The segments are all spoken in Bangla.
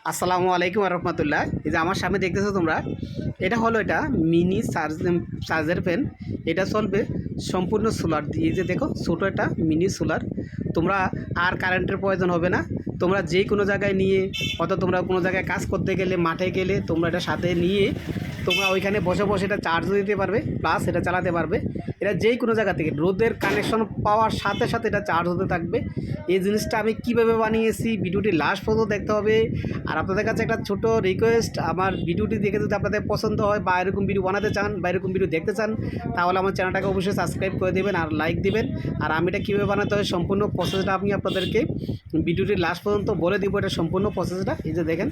আসসালামু আলাইকুম রহমতুল্লাহ। এই যে আমার সামনে দেখতেছো তোমরা, এটা হলো এটা মিনি চার্জার ফ্যান। এটা চলবে সম্পূর্ণ সোলার দিয়ে। এই যে দেখো ছোটো একটা মিনি সোলার। তোমরা আর কারেন্টের প্রয়োজন হবে না। তোমরা যে কোনো জায়গায় নিয়ে, হয়তো তোমরা কোনো জায়গায় কাজ করতে গেলে, মাঠে গেলে, তোমরা এটা সাথে নিয়ে তোমরা ওইখানে বসে বসে এটা চার্জও দিতে পারবে, প্লাস এটা চালাতে পারবে। এটা যেই কোনো জায়গা থেকে রোদের কানেকশন পাওয়ার সাথে সাথে এটা চার্জ হতে থাকবে। এই জিনিসটা আমি কীভাবে বানিয়েছি ভিডিওটি লাস্ট পর্যন্ত দেখতে হবে। আর আপনাদের কাছে একটা ছোট রিকোয়েস্ট, আমার ভিডিওটি দেখে যদি আপনাদের পছন্দ হয় বা এরকম ভিডিও বানাতে চান বা এরকম ভিডিও দেখতে চান, তাহলে আমার চ্যানেলটাকে অবশ্যই সাবস্ক্রাইব করে দেবেন আর লাইক দিবেন। আর আমি এটা কীভাবে বানাতে হয় সম্পূর্ণ প্রসেসটা আমি আপনাদেরকে ভিডিওটি লাস্ট পর্যন্ত বলে দিব। এটা সম্পূর্ণ প্রসেসটা এই যে দেখেন,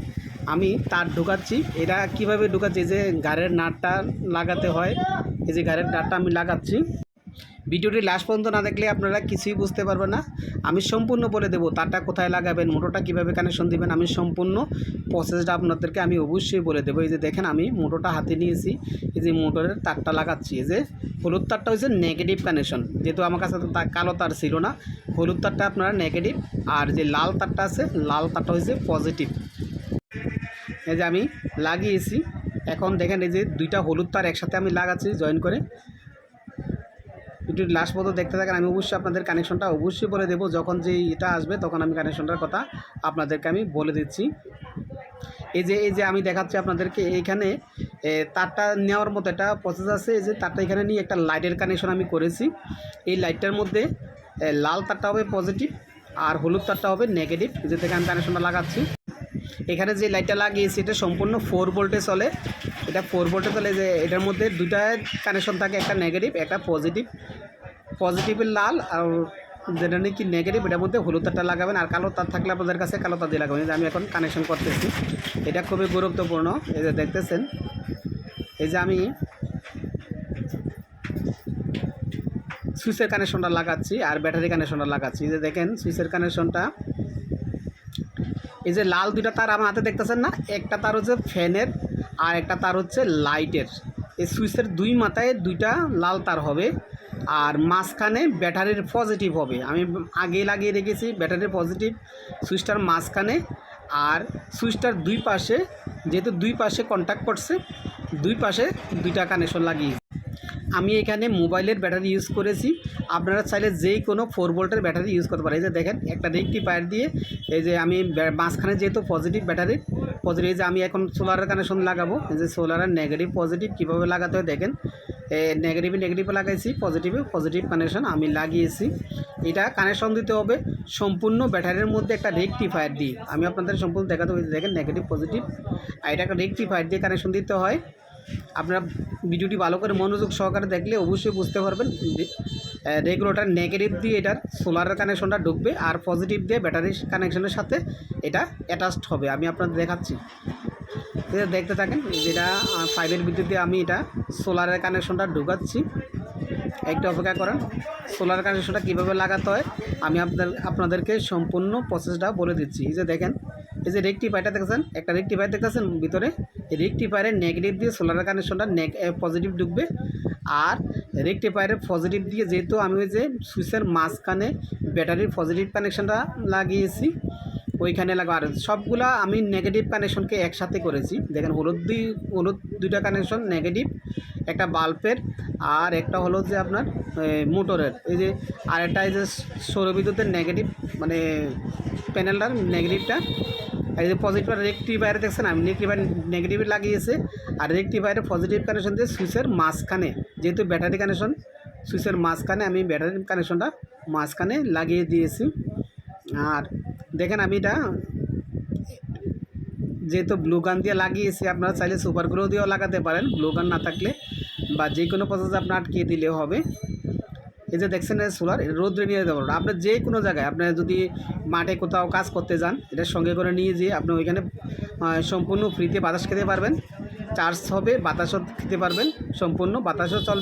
আমি তার ঢুকাচ্ছি। এটা কিভাবে ঢুকাচ্ছি, এই যে গাড়ির নাটটা লাগাতে হয়, এই যে গাড়ির নাটটা আমি লাগাচ্ছি। ভিডিওটি লাস্ট পর্যন্ত না দেখলে আপনারা কিছুই বুঝতে পারবেন না। আমি সম্পূর্ণ বলে দেবো তারটা কোথায় লাগাবেন, মোটরটা কীভাবে কানেকশন দিবেন, আমি সম্পূর্ণ প্রসেসটা আপনাদেরকে আমি অবশ্যই বলে দেবো। এই যে দেখেন, আমি মোটরটা হাতে নিয়েছি, এই যে মোটরের তারটা লাগাচ্ছি। এই যে হলুদ তারটা হচ্ছে নেগেটিভ কানেকশন, যেহেতু আমার কাছে কালো তার ছিল না। হলুদ তারটা আপনারা নেগেটিভ, আর যে লাল তারটা আছে, লাল তারটা হচ্ছে পজিটিভ। এই যে আমি লাগিয়েছি। এখন দেখেন, এই যে দুইটা হলুদ তার একসাথে আমি লাগাচ্ছি জয়েন করে। ভিডিওটি লাস্ট পর্যন্ত দেখতে থাকেন। আমি অবশ্যই আপনাদের কানেকশনটা অবশ্যই বলে দেবো। যখন যে এটা আসবে তখন আমি কানেকশনটার কথা আপনাদেরকে আমি বলে দিচ্ছি। এই যে আমি দেখাচ্ছি আপনাদেরকে, এইখানে তারটা নেওয়ার মতো একটা প্রসেস আছে। এই যে তারটা এখানে নিয়ে একটা লাইটের কানেকশন আমি করেছি। এই লাইটটার মধ্যে লাল তারটা হবে পজিটিভ আর হলুদ তারটা হবে নেগেটিভ। যে থেকে আমি কানেকশনটা লাগাচ্ছি। এখানে যে লাইটটা লাগিয়েছি এটা সম্পূর্ণ 4 ভোল্টে চলে। এটা 4 ভোল্টে চলে। যে এটার মধ্যে দুইটা কানেকশন থাকে, একটা নেগেটিভ একটা পজিটিভ। পজিটিভের লাল আর যেটা নাকি নেগেটিভ, এটার মধ্যে হলুদ তারটা লাগাবেন। আর কালো তার থাকলে আপনাদের কাছে কালো তার দিয়ে লাগাবেন। আমি এখন কানেকশন করতেছি, এটা খুবই গুরুত্বপূর্ণ। এই যে দেখতেছেন, এই যে আমি সুইচের কানেকশনটা লাগাচ্ছি আর ব্যাটারি কানেকশনটা লাগাচ্ছি। এই যে দেখেন সুইচের কানেকশনটা, এই যে লাল দুইটা তার আমার হাতে দেখতেছেন না, একটা তার হচ্ছে ফ্যানের আর একটা তার হচ্ছে লাইটের। এই সুইচের দুই মাথায় দুইটা লাল তার হবে আর মাঝখানে ব্যাটারির পজিটিভ হবে। আমি আগে লাগিয়ে রেখেছি ব্যাটারির পজিটিভ সুইচটার মাঝখানে। আর সুইচটার দুই পাশে, যেহেতু দুই পাশে কন্ট্যাক্ট করছে, দুই পাশে দুইটা কানেকশন লাগিয়েছি। আমি এখানে মোবাইলের ব্যাটারি ইউজ করেছি। আপনারা চাইলে যেই কোনো 4 ভোল্টের ব্যাটারি ইউজ করতে পারেন। এই যে দেখেন, একটা রেকটিফায়ার দিয়ে এই যে আমি মাঝখানে যেহেতু পজিটিভ ব্যাটারি পজিটিভ, এই যে আমি এখন সোলারের কানেকশন লাগাবো। এই যে সোলারের নেগেটিভ পজিটিভ কীভাবে লাগাতে হয় দেখেন। নেগেটিভে লাগাইছি, পজিটিভ কানেকশন আমি লাগিয়েছি। এটা কানেকশন দিতে হবে সম্পূর্ণ ব্যাটারির মধ্যে একটা রেকটিফায়ার দিয়ে। আমি আপনাদের সম্পূর্ণ দেখাতে হবে। দেখেন নেগেটিভ পজিটিভ, আর এটা একটা রেকটিফায়ার দিয়ে কানেকশন দিতে হয়। আপনারা ভিডিওটি ভালো করে মনোযোগ সহকারে দেখলে অবশ্যই বুঝতে পারবেন। রেগুলেটর নেগেটিভ দিয়ে এটার সোলারের কানেকশনটা ঢুকবে আর পজিটিভ দিয়ে ব্যাটারির কানেকশনের সাথে এটা অ্যাটাচড হবে। আমি আপনাদের দেখাচ্ছি, এটা দেখতে থাকেন। যেটা 5-এর বিদ্যুৎ দিয়ে আমি এটা সোলারের কানেকশনটা ঢুকাচ্ছি। একটু অপেক্ষা করেন। সোলার কানেকশনটা কীভাবে লাগাতে হয় আমি আপনাদেরকে সম্পূর্ণ প্রসেসটা বলে দিচ্ছি। এই যে দেখেন, এই যে রেকটিফায়ারটা দেখেছেন, একটা রেকটিফায়ার দেখতেছেন ভিতরে। এই রেকটিফায়ারের নেগেটিভ দিয়ে সোলারের কানেকশনটা পজিটিভ ঢুকবে আর রেকটিফায়ারের পজিটিভ দিয়ে, যেহেতু আমি ওই যে সুইচের মাঝখানে ব্যাটারির পজিটিভ কানেকশনটা লাগিয়েছি ওইখানে লাগা। আর সবগুলা আমি নেগেটিভ কানেকশনকে একসাথে করেছি। দেখেন হলুদ দুইটা কানেকশন নেগেটিভ, একটা বাল্বের আর একটা হলো যে আপনার মোটরের। এই যে আর একটা এই যে সৌরবিদ্যুতের নেগেটিভ, মানে প্যানেলটার নেগেটিভটা। এই যে পজিটিভ রেকটিফায়ারে দেখছেন, আমি নেগেটিভ লাগিয়েছে আর রেকটিফায়ারে পজিটিভ কানেকশন দিয়ে সুইচের মাঝখানে, যেহেতু ব্যাটারি কানেকশন সুইচের মাঝখানে, আমি ব্যাটারি কানেকশনটা মাঝখানে লাগিয়ে দিয়েছি। আর দেখেন, আমি এটা যেহেতু ব্লু গান দিয়ে লাগিয়েছি, আপনারা চাইলে সুপার গ্লো দিয়েও লাগাতে পারেন, ব্লু গান না থাকলে, বা যে কোনো প্রসেসে আপনার আটকিয়ে দিলেও হবে। এই যে দেখছেন সোলার, রোদ্রে নিয়ে যেতে পারবেন। আপনার যে কোনো জায়গায়, আপনার যদি মাঠে কোথাও কাজ করতে যান, এটা সঙ্গে করে নিয়ে যেয়ে আপনি ওইখানে সম্পূর্ণ ফ্রিতে বাতাস খেতে পারবেন। চার্জ হবে, বাতাসও খেতে পারবেন, সম্পূর্ণ বাতাসও চলবে।